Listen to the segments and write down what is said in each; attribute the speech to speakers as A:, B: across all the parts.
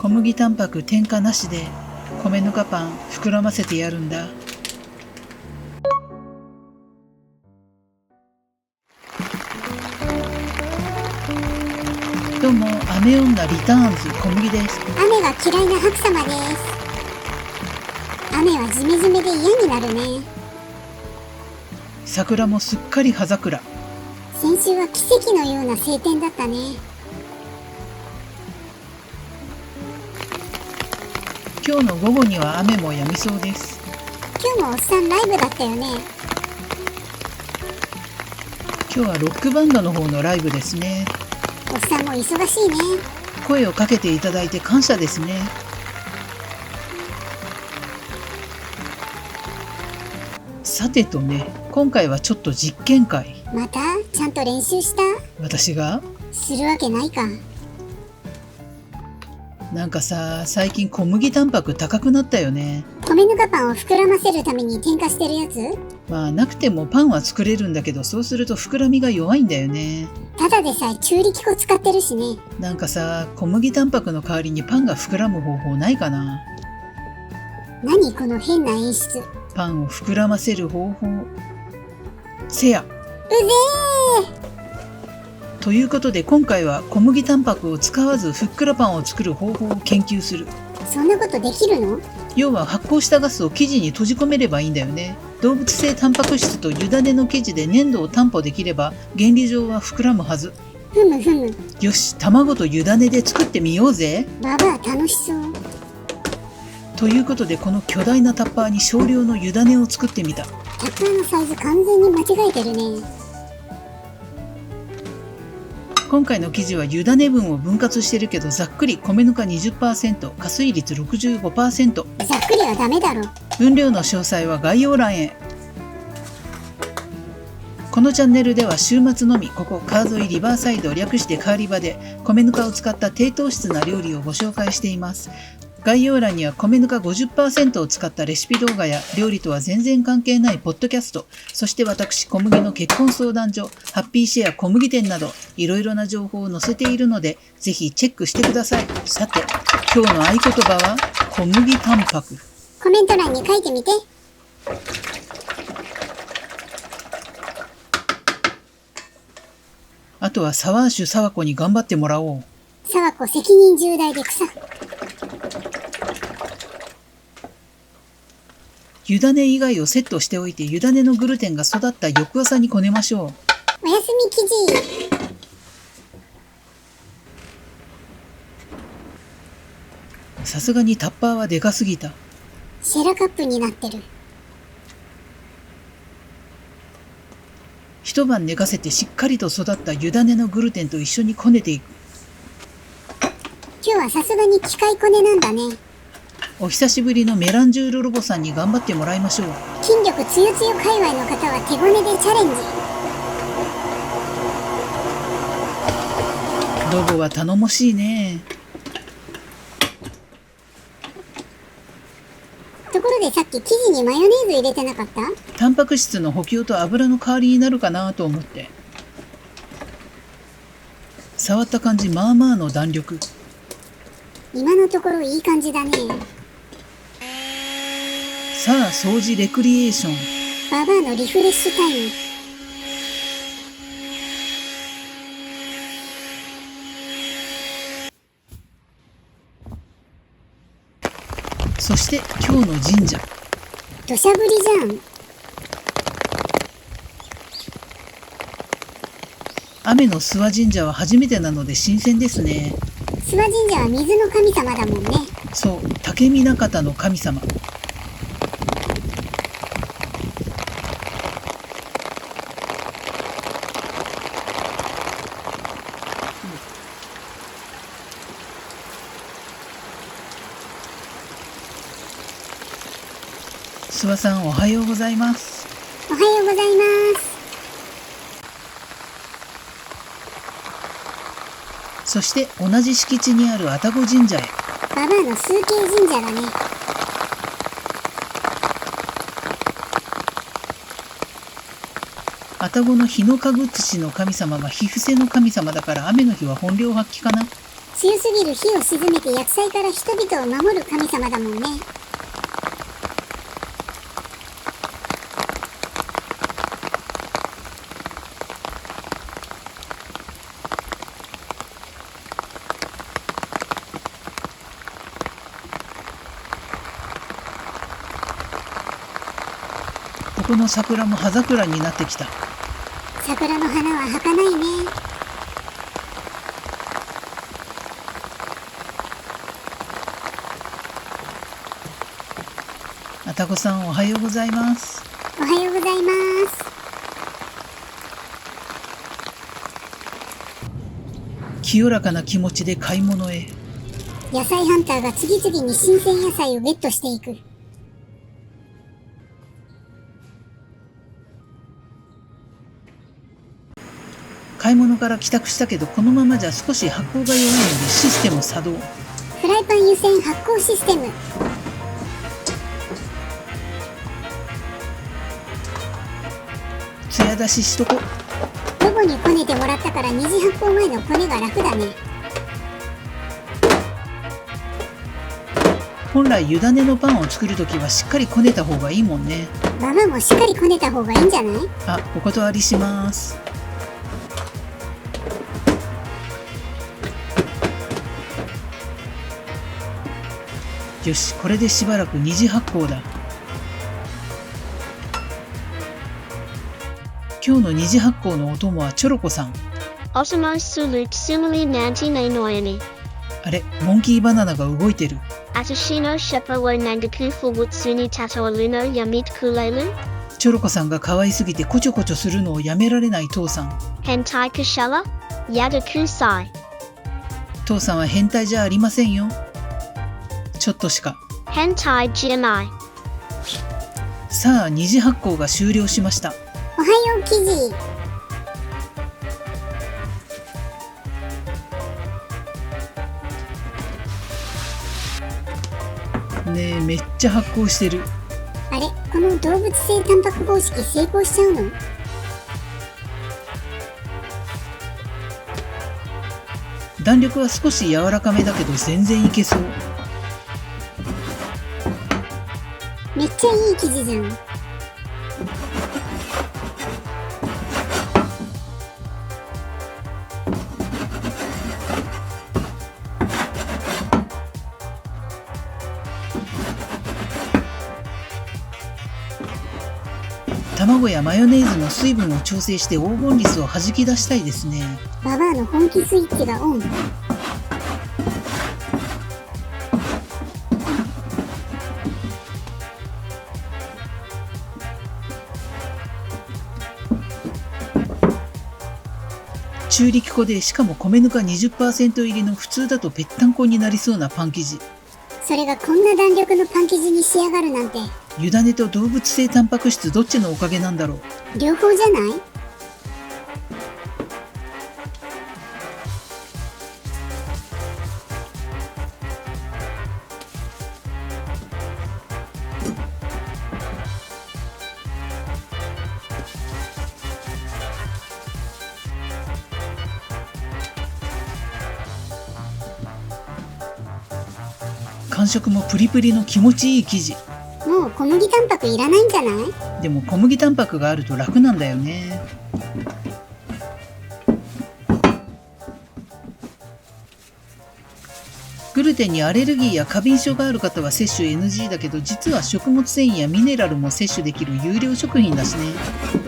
A: 小麦タンパク添加なしで米ぬかパン膨らませてやるんだ。どうも、雨女リターンズ小麦です。
B: 雨が嫌いな白様です。雨はジメジメで嫌になるね。
A: 桜もすっかり葉桜。
B: 先週は奇跡のような晴天だったね。
A: 今日の午後には雨も止みそうです。
B: 今日もおっさんライブだったよね。
A: 今日はロックバンドの方のライブですね。
B: おっさんも忙しいね。
A: 声をかけていただいて感謝ですね。さてとね、今回はちょっと実験会。
B: またちゃんと練習した？
A: 私が？
B: するわけないか。
A: なんかさ、最近小麦タンパク高くなったよね。
B: 米ぬかパンを膨らませるために添加してるやつ？
A: まあなくてもパンは作れるんだけど、そうすると膨らみが弱いんだよね。
B: ただでさえ中力粉使ってるしね。
A: なんかさ、小麦タンパクの代わりにパンが膨らむ方法ないかな？
B: 何この変な演出。
A: パンを膨らませる方法。せや。
B: うぜー。
A: ということで今回は小麦タンパクを使わずふっくらパンを作る方法を研究する。
B: そんなことできるの？
A: 要は発酵したガスを生地に閉じ込めればいいんだよね。動物性タンパク質と湯種の生地で粘度を担保できれば原理上は膨らむはず。
B: ふむふむ。
A: よし、卵と湯種で作ってみようぜ。
B: ババア楽しそう。
A: ということでこの巨大なタッパーに少量の湯種を作ってみた。
B: タッパーのサイズ完全に間違えてるね。
A: 今回の生地は湯種分を分割してるけど、ざっくり米ぬか 20%、加水率 65%。
B: ざっくりはダメだろ。
A: 分量の詳細は概要欄へ。このチャンネルでは週末のみ、ここ川沿いリバーサイド略してカーリバで米ぬかを使った低糖質な料理をご紹介しています。概要欄には米ぬか 50% を使ったレシピ動画や料理とは全然関係ないポッドキャスト、そして私小麦の結婚相談所、ハッピーシェア小麦店などいろいろな情報を載せているのでぜひチェックしてください。さて、今日の合言葉は小麦タンパク。
B: コメント欄に書いてみて。
A: あとはサワーシュサワコに頑張ってもらおう。
B: サワコ責任重大で草。
A: 湯種以外をセットしておいて湯種のグルテンが育った翌朝にこねましょう。
B: おやすみ生
A: 地。さすがにタッパーはでかすぎた。
B: シェラカップになってる。
A: 一晩寝かせてしっかりと育った湯種のグルテンと一緒にこねていく。
B: 今日はさすがに機械こねなんだね。
A: お久しぶりのメランジュールロボさんに頑張ってもらいましょう。
B: 筋力つよつよ界隈の方は手ごねでチャレンジ。
A: ロボは頼もしいね。
B: ところでさっき生地にマヨネーズ入れてなかった？
A: タンパク質の補給と油の代わりになるかなと思って。触った感じ、まあまあの弾力。
B: 今のところいい感じだね。
A: さあ掃除レクリエーション。
B: ババアのリフレッシュタイム。
A: そして今日の神社。
B: 土砂降りじゃん。
A: 雨の諏訪神社は初めてなので新鮮ですね。
B: 諏訪神社は水の神様だもんね。
A: そう、竹見中の神様。諏訪さんおはようございます。
B: おはようございます。
A: そして同じ敷地にある愛宕神社へ。
B: ババアの数形神社だね。
A: 愛宕の日の神寿司の神様が日伏せの神様だから雨の日は本領発揮かな。
B: 強すぎる火を鎮めて厄災から人々を守る神様だもんね。
A: ここの桜も葉桜になってきた。
B: 桜の花は儚いね。
A: あたこさんおはようございます。
B: おはようございます。
A: 清らかな気持ちで買い物へ。
B: 野菜ハンターが次々に新鮮野菜をゲットしていく。
A: 買い物から帰宅したけど、このままじゃ少し発酵が弱いのでシステム作動。
B: フライパン湯煎発酵システム。
A: 艶出ししとこ。
B: 午後にこねてもらったから二次発酵前のこねが楽だね。
A: 本来湯種のパンを作るときはしっかりこねた方がいいもんね。
B: ババもしっかりこねた方がいいんじゃない？
A: あ、お断りします。よし、これでしばらく二次発酵だ。今日の二次発酵のお供はチョロコさん。
C: Otomo Suluk Simile Nantine Noemi.
A: あれ、モンキーバナナが動いてる。
C: Atashino Shepa wo Nangaku Fuwutsuni Tato Luno Yamit Kulelu.
A: チョロコさんが可愛すぎてコチョコチョするのをやめられない父さん。
C: Hentai Kashela. Yada Kusai.
A: 父さんは変態じゃありませんよ。ちょっとしか。
C: Hentai Jinai.
A: さあ、二次発酵が終了しました。
B: おはよう生地。
A: ねえ、めっちゃ発酵してる。
B: あれ、この動物性タンパク方式成功しちゃうの？
A: 弾力は少し柔らかめだけど全然いけそう。
B: めっちゃいい生地じゃん。
A: 卵やマヨネーズの水分を調整して黄金率を弾き出したいですね。
B: ババアの本気スイッチがオン。
A: 中力粉で、しかも米ぬか 20% 入りの普通だとぺったんこになりそうなパン生地。
B: それがこんな弾力のパン生地に仕上がるなんて。
A: 湯種と動物性タンパク質どっちのおかげなんだろう。
B: 両方じゃない？
A: 感触もプリプリの気持ちいい生地。
B: もう小麦タンパクいらないんじゃない？
A: でも小麦タンパクがあると楽なんだよね。グルテンにアレルギーや過敏症がある方は摂取 NG だけど、実は食物繊維やミネラルも摂取できる有料食品だしね。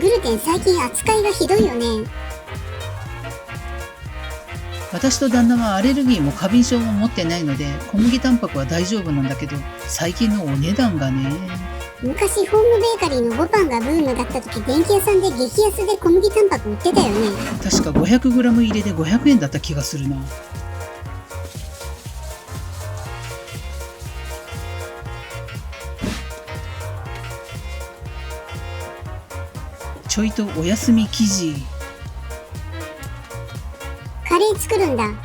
B: グルテン最近扱いがひどいよね。
A: 私と旦那はアレルギーも過敏症も持ってないので、小麦タンパクは大丈夫なんだけど、最近のお値段がね。
B: 昔ホームベーカリーのボパンがブームだった時、電気屋さんで激安で小麦タンパク売ってたよね。
A: 確か 500g 入れで500円だった気がするな。ちょいとお休み生地。
B: カレー作るんだ。
A: 今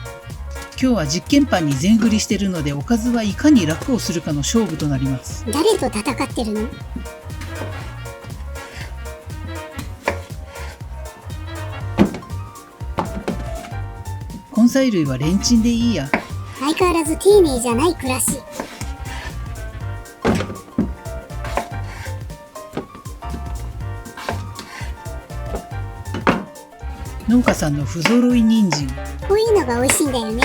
A: 日は実験パンに全振りしてるので、おかずはいかに楽をするかの勝負となります。
B: 誰と戦ってるの？
A: コン菜類はレンチンでいいや。
B: 相変わらず丁寧じゃない暮らし。
A: 農家さんの不揃い人参。
B: こういうのが美味しいんだよね。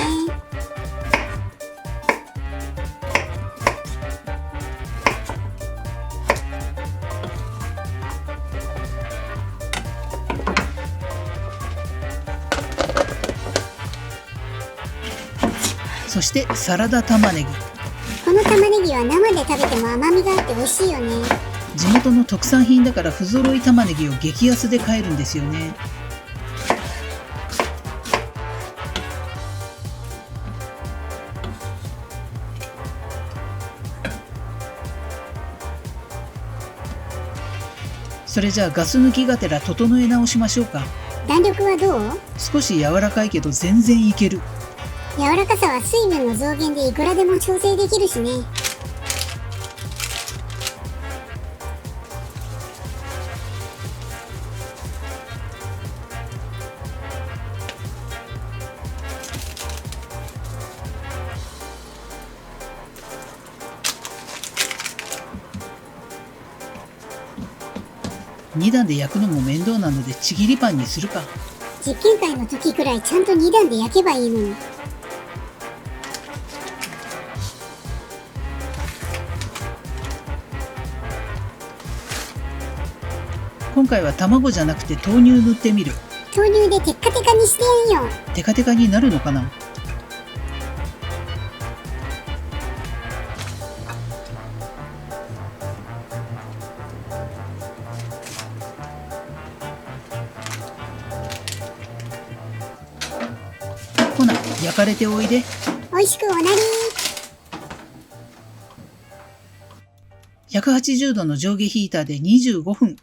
A: そしてサラダ玉ねぎ。
B: この玉ねぎは生で食べても甘みがあって美味しいよね。
A: 地元の特産品だから不揃い玉ねぎを激安で買えるんですよね。それじゃあガス抜きがてら整え直しましょうか。
B: 弾力はどう？
A: 少し柔らかいけど全然いける。
B: 柔らかさは水分の増減でいくらでも調整できるしね。
A: 2段で焼くのも面倒なのでちぎりパンにするか。
B: 実験会の時くらいちゃんと2段で焼けばいいのに。
A: 今回は卵じゃなくて豆乳塗ってみる。
B: 豆乳でテッカテカにしてやんよ。
A: テカテカになるのかな。ほな、焼かれておいで。
B: 美味しくおなり。
A: 180度の上下ヒーターで25分。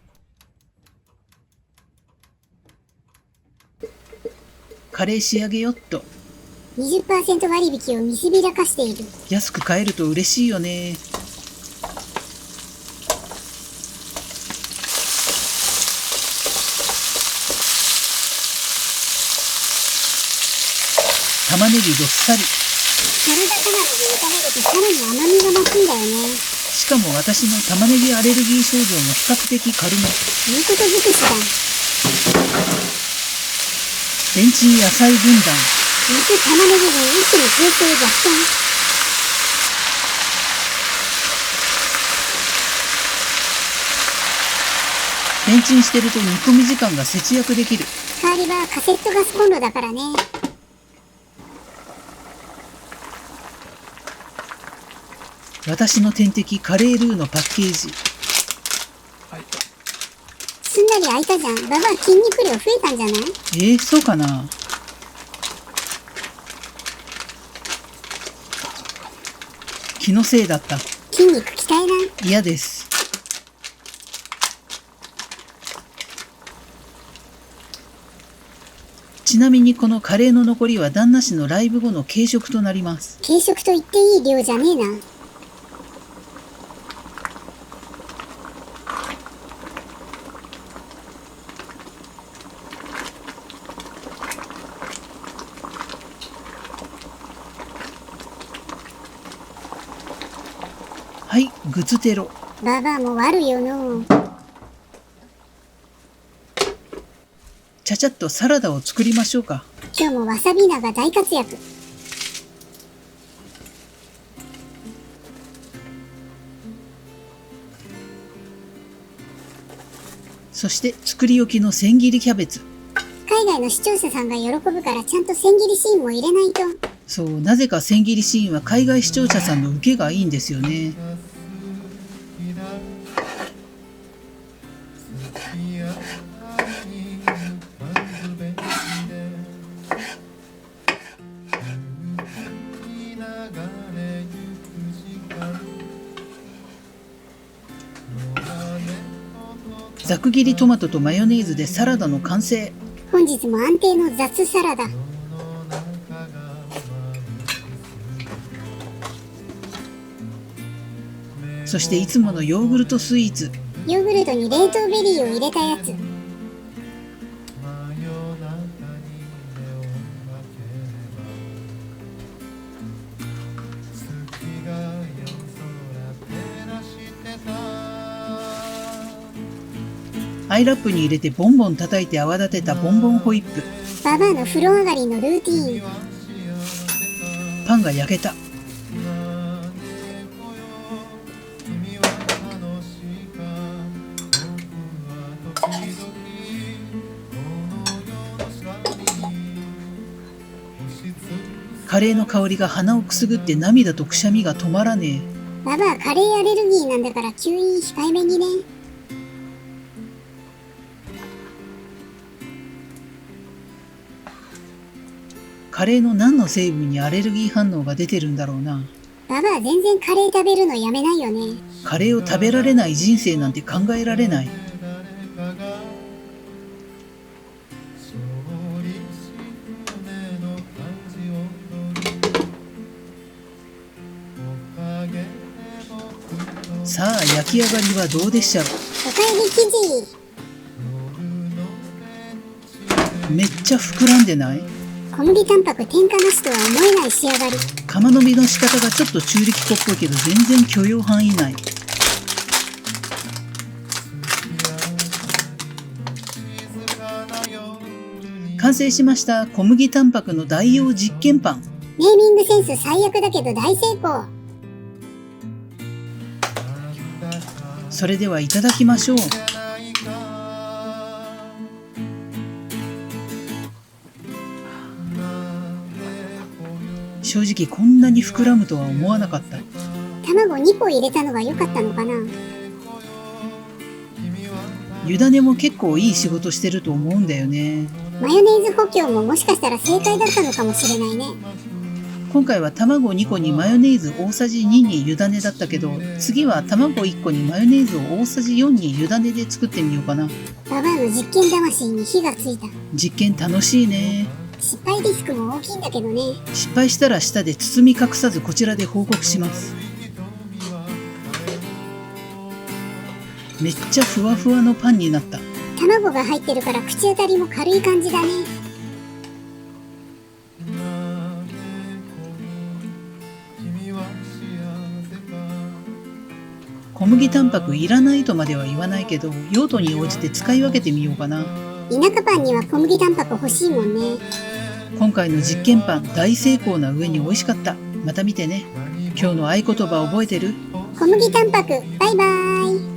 A: カレー仕上げよっと。
B: 20% 割引を見せびらかしている。
A: 安く買えると嬉しいよね。玉ねぎどっさり。
B: サラダ玉ねぎ炒めるとさらに甘みが増すんだよね。
A: しかも私の玉ねぎアレルギー症状も比較的軽め。
B: いいこと尽くしだ。
A: レンチン野菜軍団。
B: 肉玉ねぎ分一気に形勢逆転。
A: レンチンしてると煮込み時間が節約できる。
B: 代わりはカセットガスコンロだからね。
A: 私の天敵カレールーのパッケージ。
B: すんなり開いたじゃん。ババア筋肉量増えたんじゃない？
A: そうかな。気のせいだった。
B: 筋肉鍛えな。
A: 嫌です。ちなみにこのカレーの残りは旦那氏のライブ後の軽食となります。
B: 軽食と言っていい量じゃねえな。
A: はい、グツテロ。
B: ババアも悪よの。
A: ちゃちゃっとサラダを作りましょうか。
B: 今日もわさび菜が大活躍。
A: そして作り置きの千切りキャベツ。
B: 海外の視聴者さんが喜ぶからちゃんと千切りシーンも入れないと。
A: そう、なぜか千切りシーンは海外視聴者さんの受けがいいんですよね。ざく切りトマトとマヨネーズでサラダの完成。
B: 本日も安定の雑サラダ。
A: そしていつものヨーグルトスイーツ。
B: ヨーグルトに冷凍ベリーを入れたやつ。
A: アイラップに入れてボンボン叩いて泡立てたボンボンホイップ。
B: ババアの風呂上がりのルーティーン。
A: パンが焼けた。カレーの香りが鼻をくすぐって涙とくしゃみが止まらねえ。
B: ババアカレーアレルギーなんだから吸引控えめにね。
A: カレーの何の成分にアレルギー反応が出てるんだろうな。
B: ババア全然カレー食べるのやめないよね。
A: カレーを食べられない人生なんて考えられない。さあ焼き上がりはどうでしょう。
B: おかえり生地。
A: めっちゃ膨らんでない？
B: 小麦タンパク添加なしとは思えない仕上がり。
A: 釜のびの仕方がちょっと中力粉っぽいけど全然許容範囲内。完成しました。小麦タンパクの代用実験パン。
B: ネーミングセンス最悪だけど大成功。
A: それではいただきましょう。正直こんなに膨らむとは思わなかった。
B: 卵2個入れたのが良かったのかな。
A: 湯種も結構いい仕事してると思うんだよね。
B: マヨネーズ補強ももしかしたら正解だったのかもしれないね。
A: 今回は卵2個にマヨネーズ大さじ2に湯種だったけど、次は卵1個にマヨネーズを大さじ4に湯種で作ってみようかな。
B: ババアの実験魂に火がついた。
A: 実験楽しいね。
B: 失敗リスクも大きいんだけどね。
A: 失敗したら下で包み隠さずこちらで報告します。めっちゃふわふわのパンになった。
B: 卵が入ってるから口当たりも軽い感じだね。
A: 小麦タンパクいらないとまでは言わないけど、用途に応じて使い分けてみようかな。
B: 田舎パンには小麦タンパク欲しいもんね。
A: 今回の実験パン大成功な上に美味しかった。また見てね。今日の合言葉覚えてる？
B: 小麦タンパクバイバーイ。